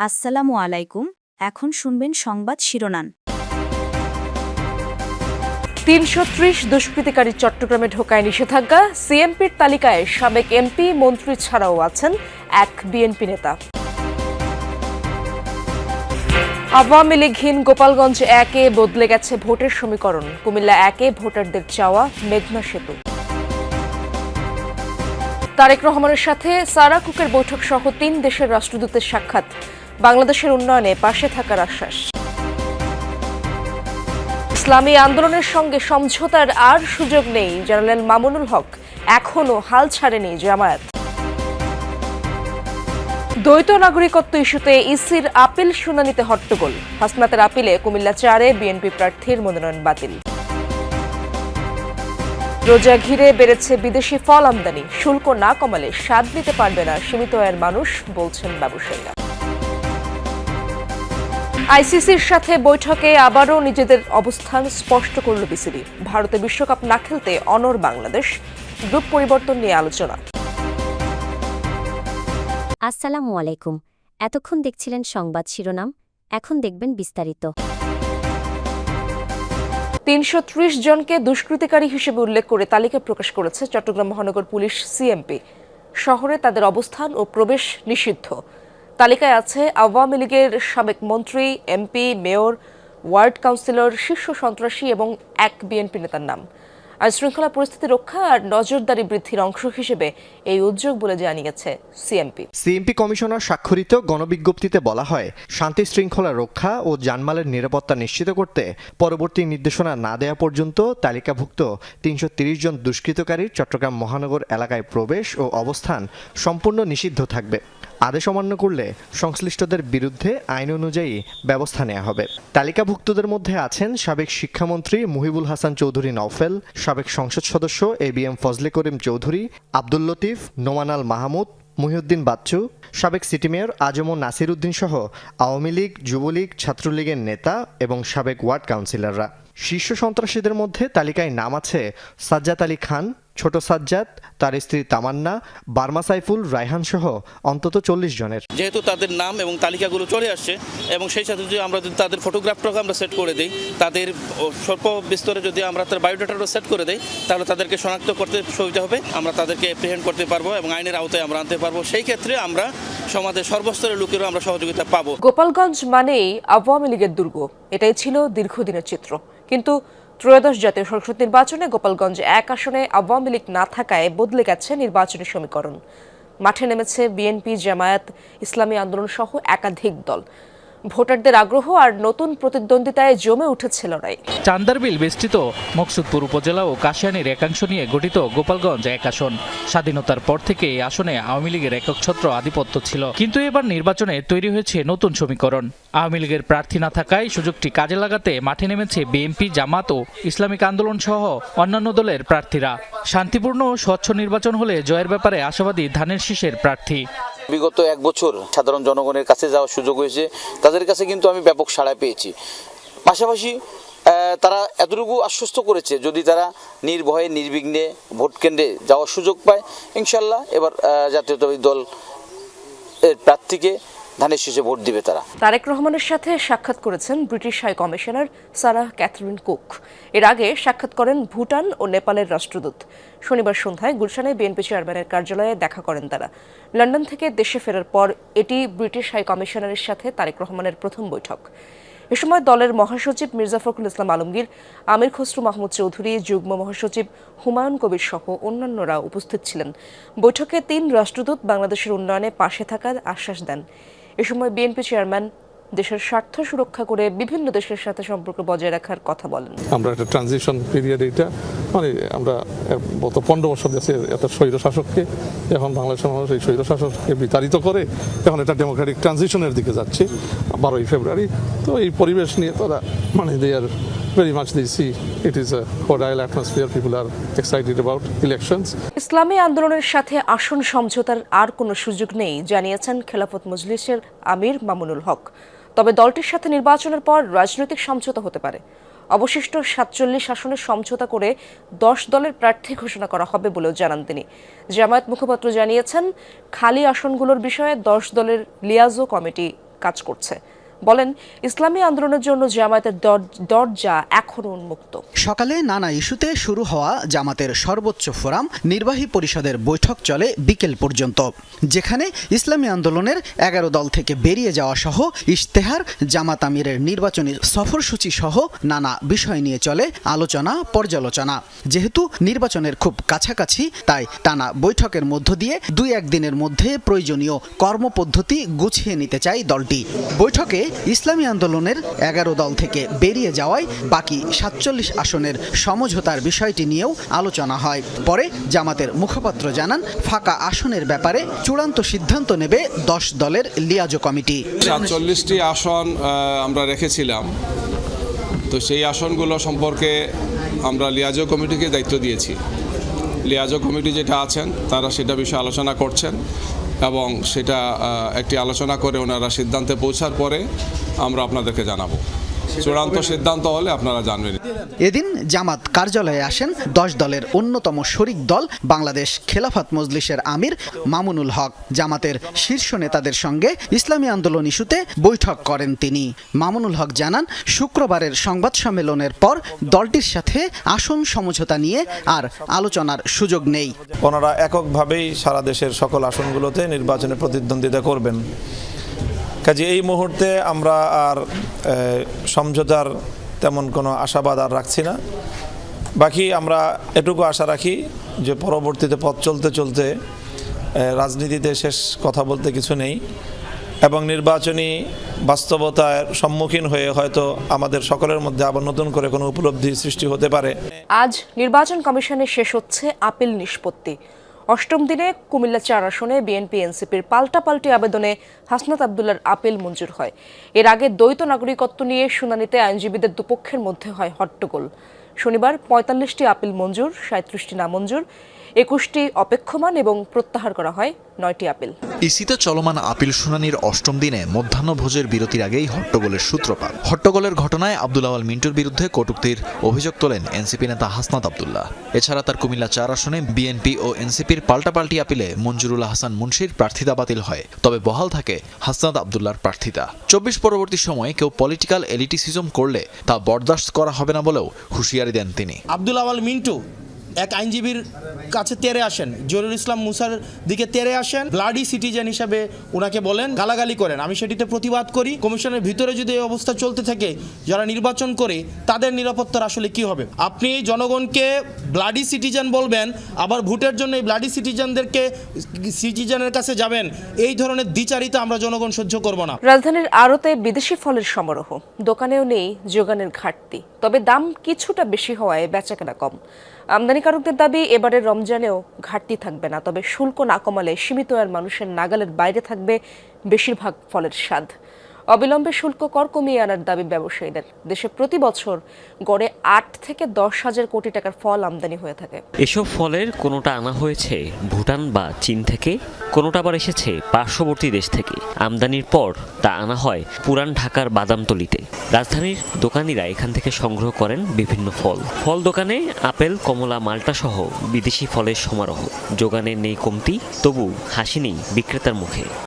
আসসালামু আলাইকুম। এখন শুনবেন সংবাদ শিরোনাম। ৩৩০ দুষ্কৃতিকারী চট্টগ্রামে ঢোকায় নিষেধাজ্ঞা। সিএমপির তালিকায় সাবেক এমপি মন্ত্রী ছাড়াও আছেন এক বিএনপি নেতা। আওয়ামী লীগহীন গোপালগঞ্জ ১-এ বদলে গেছে ভোটের সমীকরণ। কুমিল্লা ১-এ ভোটারদের চাওয়া মেঘনা সেতু। তারেক রহমানের সাথে সারা কুকের বৈঠক সহ ৩ দেশের রাষ্ট্রদূতের সাক্ষাৎ। বাংলাদেশের উন্নয়নে পাশে থাকার আশ্বাস। ইসলামী আন্দোলনের সঙ্গে সমঝোতার আর সুযোগ নেই, জানালেন মামুনুল হক। এখনও হাল ছাড়েনি জামায়াত। দ্বৈত নাগরিকত্ব ইস্যুতে ইসির আপিল শুনানিতে হট্টগোল। হাসনাতের আপিলে কুমিল্লা ৪-এ বিএনপি প্রার্থীর মনোনয়ন বাতিল। রোজা ঘিরে বেড়েছে বিদেশি ফল আমদানি। শুল্ক না কমালে স্বাদ নিতে পারবে না সীমিত আয়ের মানুষ, বলছেন ব্যবসায়ীরা। আইসিসির সাথে বৈঠকে আবারও নিজেদের অবস্থান স্পষ্ট করল বিসিবি। ভারতে বিশ্বকাপ না খেলতে অনড় বাংলাদেশ। গ্রুপ পরিবর্তন নিয়ে আলোচনা। আসসালামু আলাইকুম। এতক্ষণ দেখছিলেন সংবাদ শিরোনাম, এখন দেখবেন বিস্তারিত। ৩৩০ জনকে দুষ্কৃতিকারী হিসেবে উল্লেখ করে তালিকা প্রকাশ করেছে চট্টগ্রাম মহানগর পুলিশ সিএমপি। শহরে তাদের অবস্থান ও প্রবেশ নিষিদ্ধ। তালিকায় আছে আওয়ামী লীগের সাবেক মন্ত্রী, এমপি, মেয়র, ওয়ার্ড কাউন্সিলর, শীর্ষ সন্ত্রাসী এবং এক বিএনপি নেতার নাম। আইনশৃঙ্খলা পরিস্থিতি রক্ষা আর নজরদারি বৃদ্ধির অংশ হিসেবে এই উদ্যোগ বলে জানিয়েছে সিএমপি কমিশনার স্বাক্ষরিত গণবিজ্ঞপ্তিতে বলা হয়, শান্তি শৃঙ্খলা রক্ষা ও জানমালের নিরাপত্তা নিশ্চিত করতে পরবর্তী নির্দেশনা না দেয়া পর্যন্ত তালিকাভুক্ত ৩৩০ জন দুষ্কৃতকারীর চট্টগ্রাম মহানগর এলাকায় প্রবেশ ও অবস্থান সম্পূর্ণ নিষিদ্ধ থাকবে। আদেশ অমান্য করলে সংশ্লিষ্টদের বিরুদ্ধে আইন অনুযায়ী ব্যবস্থা নেওয়া হবে। তালিকাভুক্তদের মধ্যে আছেন সাবেক শিক্ষামন্ত্রী মুহিবুল হাসান চৌধুরী নওফেল, সাবেক সংসদ সদস্য এবিএম ফজলে করিম চৌধুরী, আব্দুল লতিফ, নোমান আল মাহমুদ, মুহিউদ্দিন বাচ্চু, সাবেক সিটি মেয়র আজম নাসির উদ্দিন সহ আওয়ামী লীগ, যুবলীগ, ছাত্রলীগের নেতা এবং সাবেক ওয়ার্ড কাউন্সিলররা। শীর্ষ সন্ত্রাসীদের মধ্যে তালিকায় নাম আছে সাজ্জাদ আলী খান, ছোট সাজ্জাদ, তার স্ত্রী তামান্না, বার্মা সাইফুল, রায়হান সহ অন্তত ৪০ জনের। যেহেতু তাদের নাম এবং তালিকাগুলো চলে আসছে এবং সেই সাথে যদি আমরা তাদের ফটোগ্রাফটাকে আমরা সেট করে দিই, তাদের স্বল্প বিস্তরে যদি আমরা তার বায়োডাটাটা সেট করে দিই, তাহলে তাদেরকে শনাক্ত করতে সুবিধা হবে। আমরা তাদেরকে এপ্রিহেন্ড করতে পারবো এবং আইনের আওতায় আমরা আনতে পারবো। সেই ক্ষেত্রে আমরা সমাজের সর্বস্তরের লোকেরও আমরা সহযোগিতা পাবো। গোপালগঞ্জ মানেই আওয়ামী লীগের দুর্গ, এটাই ছিল দীর্ঘদিনের চিত্র। কিন্তু ত্রয়োদশ জাতীয় সংসদ নির্বাচনে গোপালগঞ্জ ১ আসনে আওয়ামী লীগ না থাকায় বদলে গেছে নির্বাচনী সমীকরণ। মাঠে নেমেছে বিএনপি, জামায়াত, ইসলামী আন্দোলন সহ একাধিক দল। ভোটারদের আগ্রহ আর নতুন প্রতিদ্বন্দ্বিতায় জমে উঠেছে লড়াই। চান্দারবিল বেষ্টিত মকসুদপুর উপজেলা ও কাশিয়ানীর একাংশ নিয়ে গঠিত গোপালগঞ্জ ১ আসন। স্বাধীনতার পর থেকে এই আসনে আওয়ামী লীগের একচ্ছত্র আধিপত্য ছিল, কিন্তু এবার নির্বাচনে তৈরি হয়েছে নতুন সমীকরণ। আওয়ামী লীগের প্রার্থী না থাকায় সুযোগটি কাজে লাগাতে মাঠে নেমেছে বিএনপি, জামাত ও ইসলামিক আন্দোলন সহ অন্যান্য দলের প্রার্থীরা। শান্তিপূর্ণ ও স্বচ্ছ নির্বাচন হলে জয়ের ব্যাপারে আশাবাদী ধানের শীষের প্রার্থী। বিগত 1 বছর সাধারণ জনগণের কাছে যাওয়ার সুযোগ হয়েছে, তাদের কাছে কিন্তু আমি ব্যাপক সাড়া পেয়েছি। পাশাপাশি তারা এতটুকু আশ্বস্ত করেছে, যদি তারা নির্ভয়ে নির্বিঘ্নে ভোট কেন্দ্রে যাওয়ার সুযোগ পায়, ইনশাল্লাহ এবার জাতীয়তাবাদী দল এর প্রার্থীকে ধানের শীষে ভোট দিবে তারা। তারেক রহমানের সাথে সাক্ষাৎ করেছেন British high commissioner Sarah Catherine Cooke. এর আগে সাক্ষাৎ করেন ভুটান ও নেপালের রাষ্ট্রদূত। শনিবার সন্ধ্যায় গুলশানে বিএনপি চেয়ারম্যানের কার্যালয়ে দেখা করেন তারা। লন্ডন থেকে দেশে ফেরার পর এটি ব্রিটিশ হাই কমিশনারের সাথে তারেক রহমানের প্রথম বৈঠক। এ সময় দলের মহাসচিব মির্জা ফখরুল ইসলাম আলমগীর, আমির খসরু মাহমুদ চৌধুরী, যুগ্ম মহাসচিব হুমায়ুন কবির সহ অন্যান্যরা উপস্থিত ছিলেন। বৈঠকে ৩ রাষ্ট্রদূত বাংলাদেশের উন্নয়নে পাশে থাকার আশ্বাস দেন। এ সময় বিএনপি চেয়ারম্যান দেশের স্বার্থ সুরক্ষা করে বিভিন্ন দেশের সাথে সম্পর্ক বজায় রাখার কথা বলেন। আমরা একটা ট্রানজিশন পিরিয়ড, এটা মানে আমরা গত 15 বছর দেশে একটা স্বৈর শাসককে, এখন বাংলাদেশের মানুষ এই স্বৈর শাসককে বিতাড়িত করে এখন এটা ডেমোক্রেটিক ট্রানজিশনের দিকে যাচ্ছে 12ই ফেব্রুয়ারি। তো এই পরিবেশ নিয়ে তারা মানে দে আর very much they see it is a cordial atmosphere, people are excited about elections. ইসলামী আন্দোলনের সাথে আসন সমঝোতার আর কোনো সুযোগ নেই, জানিয়েছেন খেলাফত মজলিসের আমির মামুনুল হক। তবে দলটির সাথে নির্বাচনের পর রাজনৈতিক সমঝোতা হতে পারে। অবশিষ্ট ৪৭ আসনে সমঝোতা করে 10 দলের প্রার্থী ঘোষণা করা হবে বলেও জানান তিনি। জামায়াত মুখপাত্র জানিয়েছেন, খালি আসনগুলোর বিষয়ে 10 দলের লিয়াজো কমিটি কাজ করছে। বলেন, ইসলামী আন্দোলনের জন্য জামায়াতের দরজা এখনো উন্মুক্ত। সকালে নানা ইস্যুতে শুরু হওয়া জামাতের সর্বোচ্চ ফোরাম নির্বাহী পরিষদের বৈঠক চলে বিকেল পর্যন্ত, যেখানে ইসলামী আন্দোলনের 11 দল থেকে বেরিয়ে যাওয়া সহ ইশতেহার, জামাত আমিরের নির্বাচনী সফরসূচি সহ নানা বিষয় নিয়ে চলে আলোচনা পর্যালোচনা। যেহেতু নির্বাচনের খুব কাছাকাছি, তাই টানা বৈঠকের মধ্য দিয়ে 2-1 দিনের মধ্যে প্রয়োজনীয় কর্মপদ্ধতি গুছিয়ে নিতে চায় দলটি। বৈঠকে ইসলামী আন্দোলনের 11 দল থেকে বেরিয়ে যাওয়ায় বাকি 47 আসনের সমঝোতার বিষয়টি নিয়েও আলোচনা হয়। পরে জামাতের মুখপাত্র জানান, ফাঁকা আসনের ব্যাপারে চূড়ান্ত সিদ্ধান্ত নেবে 10 দলের লিয়াজো কমিটি। 47টি আসন আমরা রেখেছিলাম, তো সেই আসনগুলো সম্পর্কে আমরা লিয়াজো কমিটিকে দায়িত্ব দিয়েছি। লিয়াজো কমিটি যেটা আছেন তারা সেটা বিষয়ে আলোচনা করছেন এবং সেটা একটি আলোচনা করে ওনারা সিদ্ধান্তে পৌঁছার পরে আমরা আপনাদেরকে জানাবো। চূড়ান্ত সিদ্ধান্ত হলে আপনারা জানবেন। এদিন জামাত কার্যালয়ে আসেন 10 দলের অন্যতম শরিক দল বাংলাদেশ খেলাফত মজলিসের আমির মামুনুল হক। জামাতের শীর্ষ নেতাদের সঙ্গে ইসলামী আন্দোলন ইস্যুতে বৈঠক করেন তিনি। মামুনুল হক জানান, শুক্রবারের সংবাদ সম্মেলনের পর দলটির সাথে আসন সমঝোতা নিয়ে আর আলোচনার সুযোগ নেই। ওনারা এককভাবেই সারা দেশের সকল আসনগুলোতে নির্বাচনে প্রতিদ্বন্দ্বিতা করবেন। কাজে এই মুহূর্তে আমরা আর সমঝোতার তেমন কোনো আশাবাদ আর রাখছি না। বাকি আমরা এটুকু আশা রাখি যে পরবর্তীতে পথ চলতে চলতে রাজনীতিতে শেষ কথা বলতে কিছু নেই এবং নির্বাচনী বাস্তবতার সম্মুখীন হয়ে হয়তো আমাদের সকলের মধ্যে আবার নতুন করে কোনো উপলব্ধি সৃষ্টি হতে পারে। আজ নির্বাচন কমিশনে শেষ হচ্ছে আপিল নিষ্পত্তি। 8ম দিনে কুমিল্লা 4 আসনে বিএনপি এনসিপির পাল্টাপাল্টি আবেদনে হাসনাত আব্দুল্লাহর আপিল মঞ্জুর হয়। এর আগে দ্বৈত নাগরিকত্ব নিয়ে শুনানিতে আইনজীবীদের দুপক্ষের মধ্যে হয় হট্টগোল। শনিবার 45টি আপিল মঞ্জুর, 37টি নামঞ্জুর, 21টি অপেক্ষমান এবং প্রত্যাহার করা হয় 9টি আপিল। ইসিতে চলমান আপিল শুনানির 8ম দিনে মধ্যাহ্নভোজের বিরতির আগেই হট্টগোলের সূত্রপাত। হট্টগোলের ঘটনায় আব্দুল আওয়াল মিন্টুর বিরুদ্ধে কটূক্তির অভিযোগ তোলেন এনসিপি নেতা হাসনাত আব্দুল্লাহ। এছাড়া তার কুমিল্লা 4 আসনে বিএনপি ও এনসিপির পাল্টাপাল্টি আপিলে মঞ্জুরুল হাসান মুন্সির প্রার্থিতা বাতিল হয়, তবে বহাল থাকে হাসনাত আব্দুল্লাহর প্রার্থিতা। 24 পরবর্তী সময়ে কেউ পলিটিক্যাল এলিটিসিজম করলে তা বরদাস্ত করা হবে না বলেও হুঁশিয়ারি দেন তিনি। আব্দুল আওয়াল মিন্টু এক আইনজীবীর কাছে তেরে আসেন, জহিরুল ইসলাম মুসার দিকে তেরে আসেন, ব্লাডি সিটিজেন হিসাবে ওনাকে বলেন, গালাগালি করেন। আমি সেটিতে প্রতিবাদ করি। কমিশনের ভিতরে যদি এই অবস্থা চলতে থাকে, যারা নির্বাচন করে তাদের নিরাপত্তার আসলে কি হবে? আপনি জনগণকে ব্লাডি সিটিজেন বলবেন, আবার ভোটের জন্য এই ব্লাডি সিটিজেনের কাছে যাবেন, এই ধরনের দ্বিচারিতা আমরা জনগণ সহ্য করব না। রাজধানীর আড়তে বিদেশি ফলের সমারোহ, দোকানেও নেই যোগানের ঘাটতি, তবে দাম কিছুটা বেশি হওয়ায় বেচাকেনা কম। আমদানিকারকদের দাবি, এবারের রমজানেও ঘাটতি থাকবে না, তবে শুল্ক না কমালে সীমিত আয়ের মানুষের নাগালের বাইরে থাকবে বেশিরভাগ ফলের স্বাদ। অবিলম্বে শুল্ক কর কমিয়ে আনার দাবি ব্যবসায়ীদের। দেশে প্রতি বছর গড়ে 8 থেকে 10 হাজার কোটি টাকার ফল আমদানি হয়ে থাকে। এসব ফলের কোনোটা আনা হয়েছে ভুটান বা চীন থেকে, কোনোটা আবার এসেছে পার্শ্ববর্তী দেশ থেকে। আমদানির পর তা আনা হয় পুরান ঢাকার বাদামতলিতে। রাজধানীর দোকানিরা এখান থেকে সংগ্রহ করেন বিভিন্ন ফল। ফল দোকানে আপেল, কমলা, মাল্টা সহ বিদেশি ফলের সমারোহ। যোগানের নেই কমতি, তবু হাসি নেই বিক্রেতার মুখে।